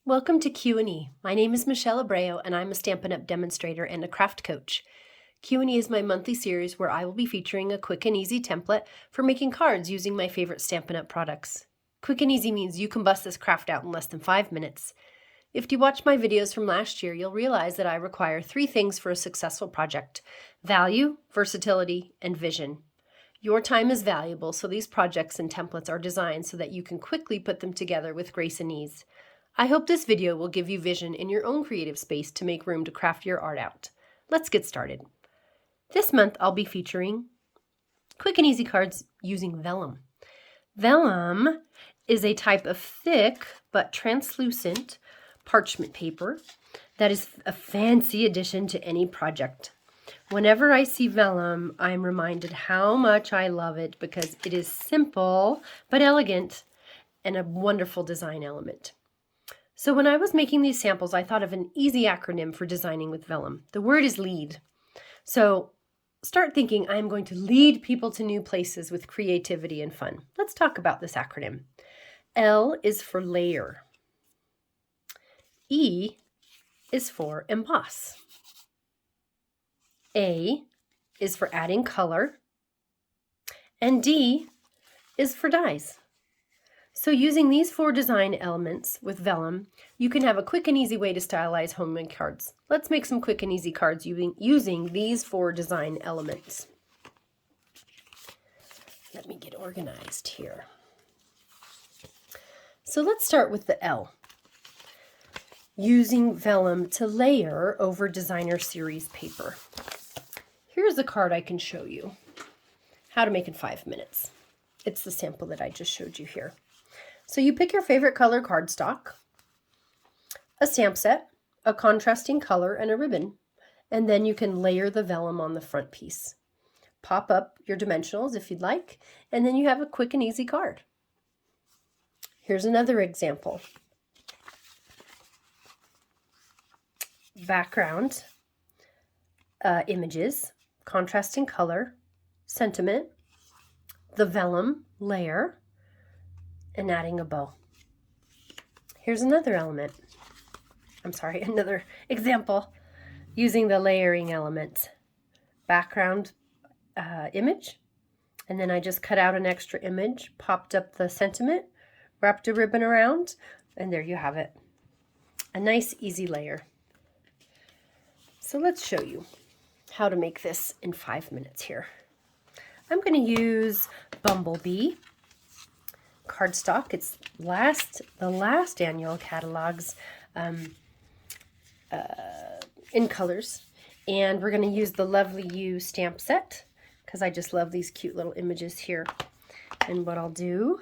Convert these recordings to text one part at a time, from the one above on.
Welcome to Q&E. My name is Michelle Abreu and I'm a Stampin' Up! Demonstrator and a craft coach. Q&E is my monthly series where I will be featuring a quick and easy template for making cards using my favorite Stampin' Up! Products. Quick and easy means you can bust this craft out in less than 5 minutes. If you watched my videos from last year, you'll realize that I require 3 things for a successful project: value, versatility, and vision. Your time is valuable, so these projects and templates are designed so that you can quickly put them together with grace and ease. I hope this video will give you vision in your own creative space to make room to craft your art out. Let's get started. This month I'll be featuring quick and easy cards using vellum. Vellum is a type of thick but translucent parchment paper that is a fancy addition to any project. Whenever I see vellum, I'm reminded how much I love it because it is simple but elegant and a wonderful design element. So when I was making these samples, I thought of an easy acronym for designing with vellum. The word is lead. So start thinking, I'm going to lead people to new places with creativity and fun. Let's talk about this acronym. L is for layer. E is for emboss. A is for adding color. And D is for dies. So using these 4 design elements with vellum, you can have a quick and easy way to stylize homemade cards. Let's make some quick and easy cards using these 4 design elements. Let me get organized here. So let's start with the L. Using vellum to layer over designer series paper. Here's a card I can show you how to make in 5 minutes. It's the sample that I just showed you here. So you pick your favorite color cardstock, a stamp set, a contrasting color, and a ribbon, and then you can layer the vellum on the front piece. Pop up your dimensionals if you'd like, and then you have a quick and easy card. Here's another example. Background, images, contrasting color, sentiment, the vellum layer, and adding a bow. Here's another another example using the layering elements. Background image, and then I just cut out an extra image, popped up the sentiment, wrapped a ribbon around, and there you have it. A nice easy layer. So let's show you how to make this in 5 minutes here. I'm going to use Bumblebee cardstock. It's the last annual catalogs in colors, and we're going to use the Lovely You stamp set because I just love these cute little images here. And what I'll do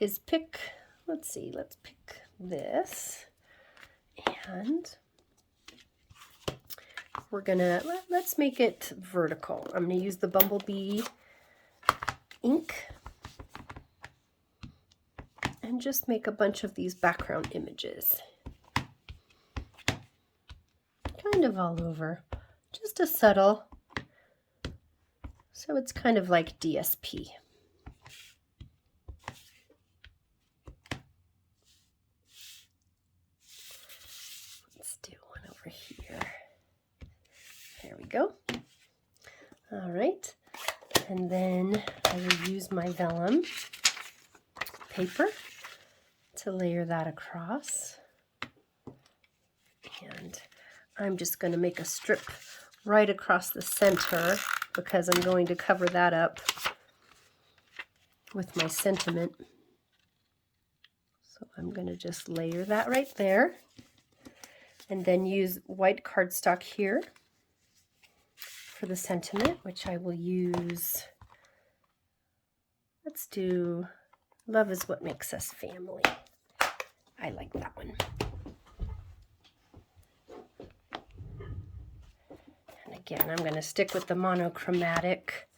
is pick, let's pick this, and we're gonna let's make it vertical. I'm going to use the Bumblebee ink and just make a bunch of these background images. Kind of all over. Just a subtle, so it's kind of like DSP. Let's do one over here. There we go. All right. And then I will use my vellum paper to layer that across, and I'm just going to make a strip right across the center because I'm going to cover that up with my sentiment. So I'm going to just layer that right there, and then use white cardstock here for the sentiment, which I will use, let's do Love is What Makes Us Family. I like that one. And again, I'm going to stick with the monochromatic.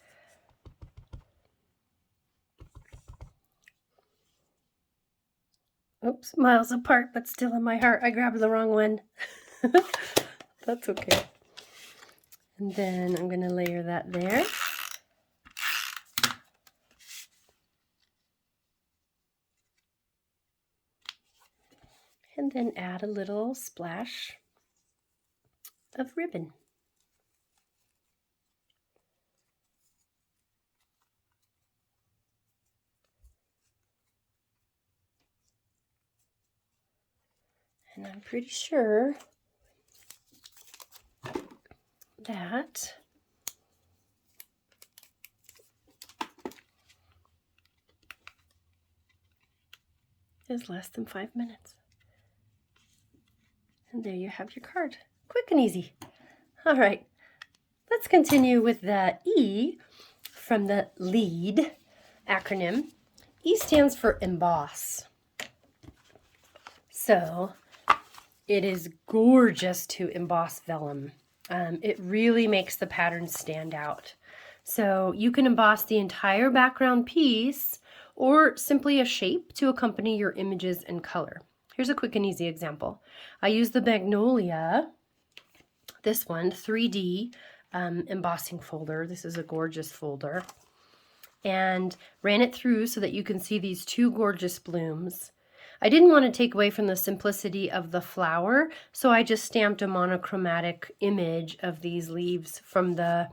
Oops, miles apart, but still in my heart. I grabbed the wrong one. That's okay. And then I'm going to layer that there. and then add a little splash of ribbon. And I'm pretty sure that is less than 5 minutes. And there you have your card. Quick and easy. All right, let's continue with the E from the LEAD acronym. E stands for emboss. So it is gorgeous to emboss vellum. It really makes the pattern stand out. So you can emboss the entire background piece or simply a shape to accompany your images and color. Here's a quick and easy example. I used the Magnolia, this one, 3D embossing folder. This is a gorgeous folder. And ran it through so that you can see these two gorgeous blooms. I didn't want to take away from the simplicity of the flower, so I just stamped a monochromatic image of these leaves from the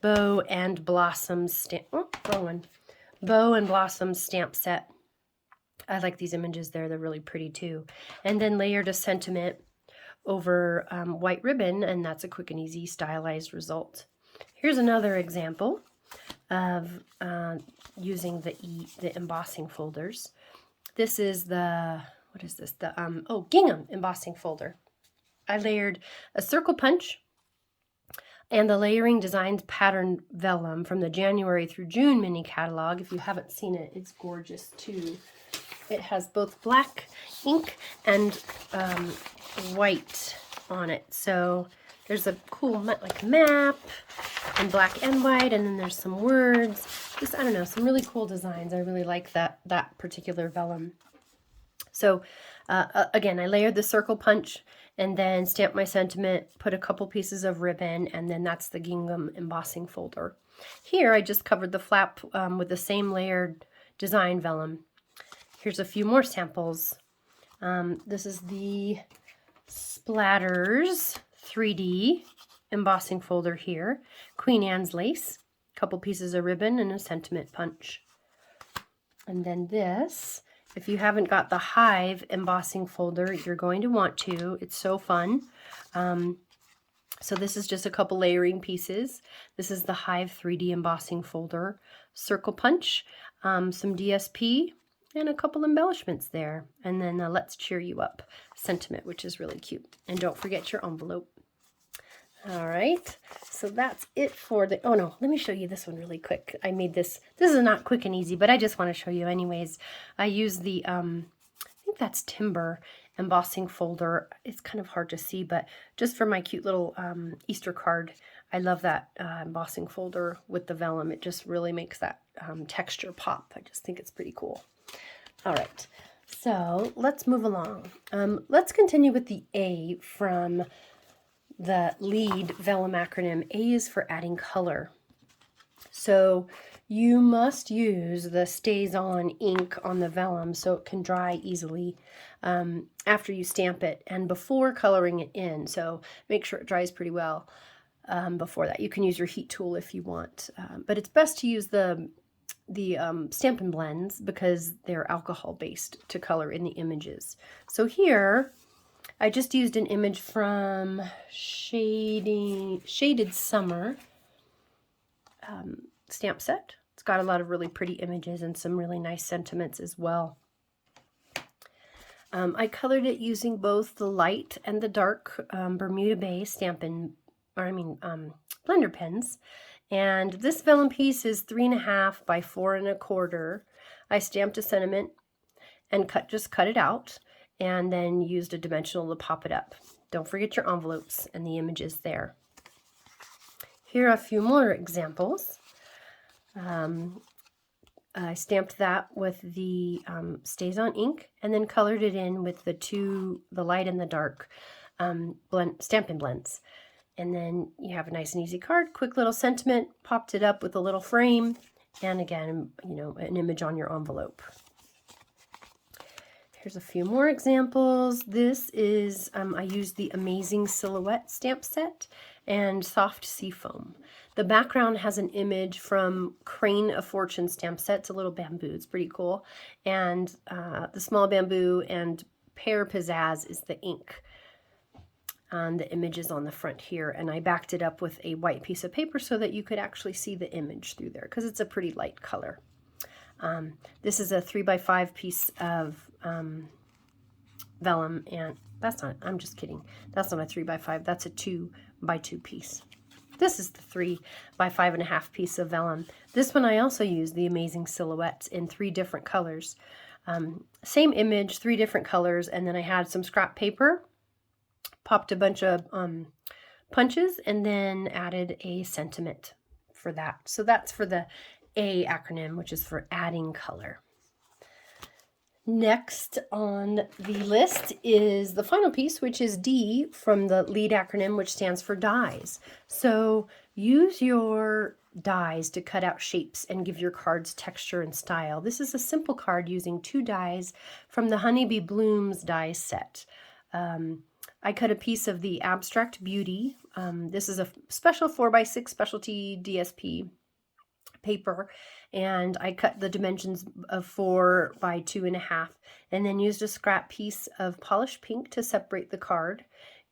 Bow and Blossom stamp. Oh, wrong one. Bow and Blossom stamp set. I like these images there. They're really pretty too. And then layered a sentiment over white ribbon, and that's a quick and easy stylized result. Here's another example of using the embossing folders. This is the, what is this? The gingham embossing folder. I layered a circle punch and the Layering Designs Pattern Vellum from the January through June mini catalog. If you haven't seen it, it's gorgeous too. It has both black ink and white on it. So there's a cool like map in black and white, and then there's some words. Just, I don't know, some really cool designs. I really like that particular vellum. So again, I layered the circle punch and then stamped my sentiment, put a couple pieces of ribbon, and then that's the gingham embossing folder. Here I just covered the flap with the same layered design vellum. Here's a few more samples. This is the Splatters 3D embossing folder here. Queen Anne's lace, a couple pieces of ribbon, and a sentiment punch. And then this, if you haven't got the Hive embossing folder, you're going to want to. It's so fun. So this is just a couple layering pieces. This is the Hive 3D embossing folder. Circle punch, some DSP, and a couple embellishments there. And then Let's Cheer You Up sentiment, which is really cute. And don't forget your envelope. All right, so that's it for the, oh no, let me show you this one really quick. I made this is not quick and easy, but I just want to show you anyways. I use the, I think that's Timber embossing folder. It's kind of hard to see, but just for my cute little Easter card, I love that embossing folder with the vellum. It just really makes that texture pop. I just think it's pretty cool. All right, so let's move along. Let's continue with the A from the LEAD vellum acronym. A is for adding color. So you must use the Stays On ink on the vellum so it can dry easily after you stamp it and before coloring it in. So make sure it dries pretty well before that. You can use your heat tool if you want, but it's best to use the Stampin' Blends because they're alcohol based to color in the images. So here I just used an image from Shaded Summer stamp set. It's got a lot of really pretty images and some really nice sentiments as well. I colored it using both the light and the dark Bermuda Bay blender pens. And this vellum piece is 3.5 by 4.25. I stamped a sentiment and just cut it out, and then used a dimensional to pop it up. Don't forget your envelopes and the images there. Here are a few more examples. I stamped that with the Stays On ink and then colored it in with the light and the dark Stampin' Blends. And then you have a nice and easy card, quick little sentiment, popped it up with a little frame, and again, you know, an image on your envelope. Here's a few more examples. This is, I used the Amazing Silhouette stamp set and Soft Seafoam. The background has an image from Crane of Fortune stamp set. It's a little bamboo. It's pretty cool. And the small bamboo and pear pizzazz is the ink. And the image is on the front here. And I backed it up with a white piece of paper so that you could actually see the image through there because it's a pretty light color. This is a 3x5 piece of vellum, and that's not, I'm just kidding. That's not a 3x5, that's a 2x2 piece. This is the 3x5.5 piece of vellum. This one I also used the Amazing Silhouettes in 3 different colors. Same image, 3 different colors, and then I had some scrap paper, popped a bunch of punches, and then added a sentiment for that. So that's for the A acronym, which is for adding color. Next on the list is the final piece, which is D from the lead acronym, which stands for dies. So use your dies to cut out shapes and give your cards texture and style. This is a simple card using 2 dies from the Honeybee Blooms die set. I cut a piece of the Abstract Beauty. This is a special 4x6 specialty DSP paper, and I cut the dimensions of 4 by 2.5, and then used a scrap piece of polished pink to separate the card,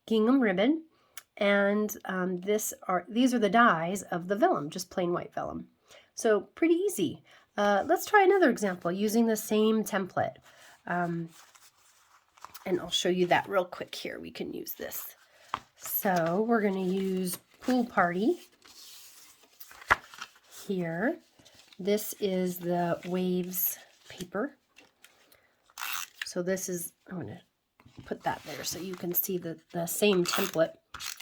gingham ribbon, and these are the dies of the vellum, just plain white vellum. So pretty easy. Let's try another example using the same template, and I'll show you that real quick here. We can use this. So we're going to use Pool Party. Here, this is the Waves paper. So this is, I'm going to put that there so you can see the same template.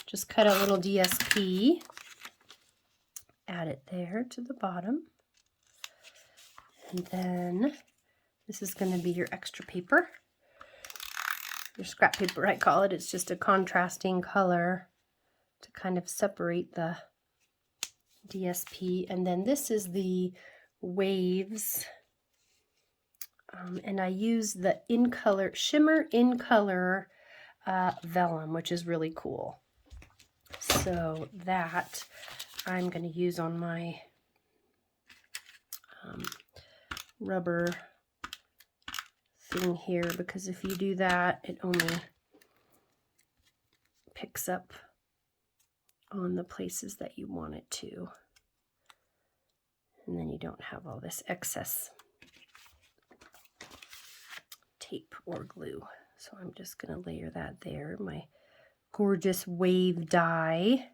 Just cut a little DSP, add it there to the bottom, and then this is going to be your extra paper, your scrap paper I call it. It's just a contrasting color to kind of separate the DSP, and then this is the Waves, and I use the Shimmer in Color vellum, which is really cool. So that I'm going to use on my rubber thing here, because if you do that, it only picks up on the places that you want it to, and then you don't have all this excess tape or glue. So I'm just going to layer that there, my gorgeous wave die.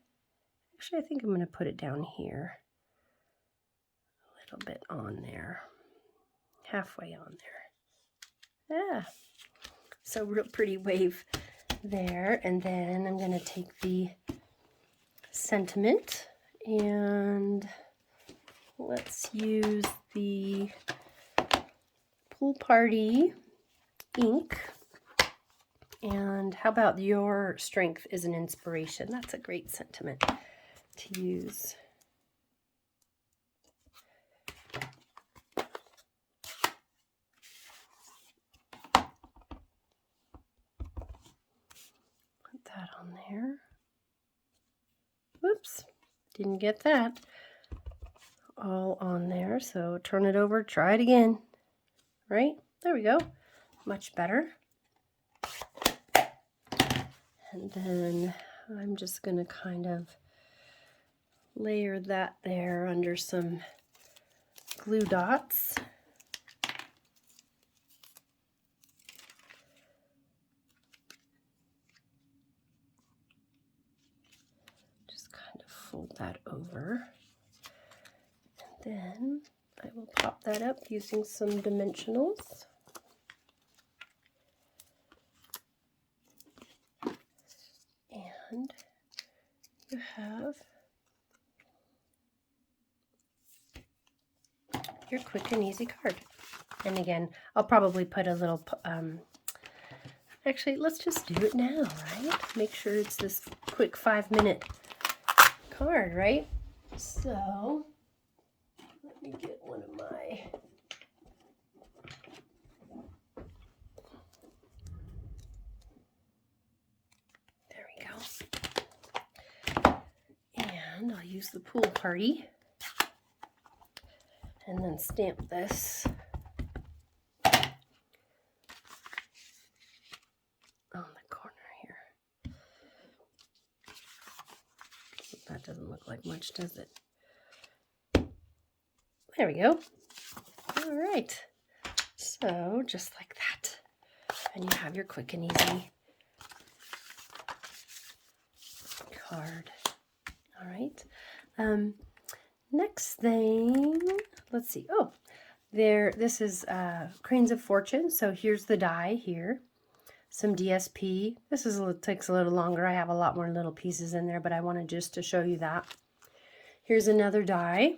Actually, I think I'm going to put it down here, a little bit on there, halfway on there. Yeah, so real pretty wave there. And then I'm going to take the sentiment, and let's use the Pool Party ink. And how about your strength is an inspiration? That's a great sentiment to use. Put that on there. Whoops, didn't get that all on there. So turn it over, try it again. Right, there we go, much better. And then I'm just going to kind of layer that there under some glue dots. Just kind of fold that over. And then I will pop that up using some dimensionals. And you have your quick and easy card. And again, I'll probably put a little, actually, let's just do it now, right? Make sure it's this quick 5-minute card, right? So, let me get one of my use the pool party and then stamp this on the corner here. That doesn't look like much, does it? There we go. All right. So just like that. And you have your quick and easy card. All right. Next thing, let's see. Oh, this is Cranes of Fortune. So here's the die here. Some DSP. This takes a little longer. I have a lot more little pieces in there, but I wanted just to show you that. Here's another die.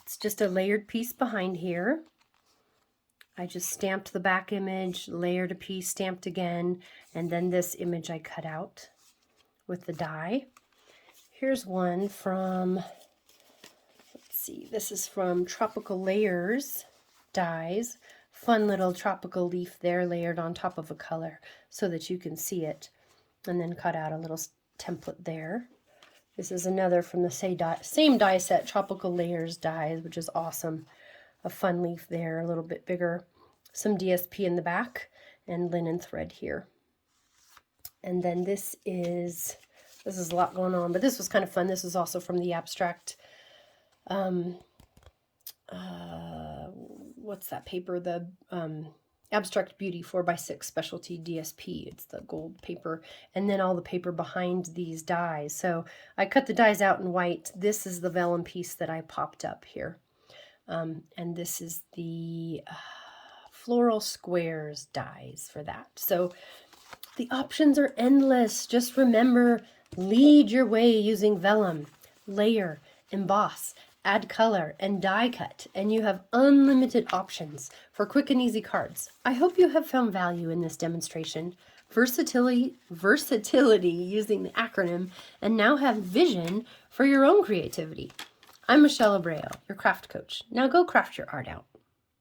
It's just a layered piece behind here. I just stamped the back image, layered a piece, stamped again, and then this image I cut out with the die. Here's one from, let's see, this is from Tropical Layers dies. Fun little tropical leaf there layered on top of a color so that you can see it, and then cut out a little template there. This is another from the same die set, Tropical Layers dies, which is awesome. A fun leaf there, a little bit bigger. Some DSP in the back and linen thread here. And then this is a lot going on, but this was kind of fun. This is also from the abstract, what's that paper? The Abstract Beauty 4x6 Specialty DSP. It's the gold paper, and then all the paper behind these dies. So I cut the dies out in white. This is the vellum piece that I popped up here. And this is the Floral Squares dies for that. So the options are endless. Just remember, lead your way using vellum, layer, emboss, add color, and die cut, and you have unlimited options for quick and easy cards. I hope you have found value in this demonstration, versatility using the acronym, and now have vision for your own creativity. I'm Michelle Abreu, your craft coach. Now go craft your art out.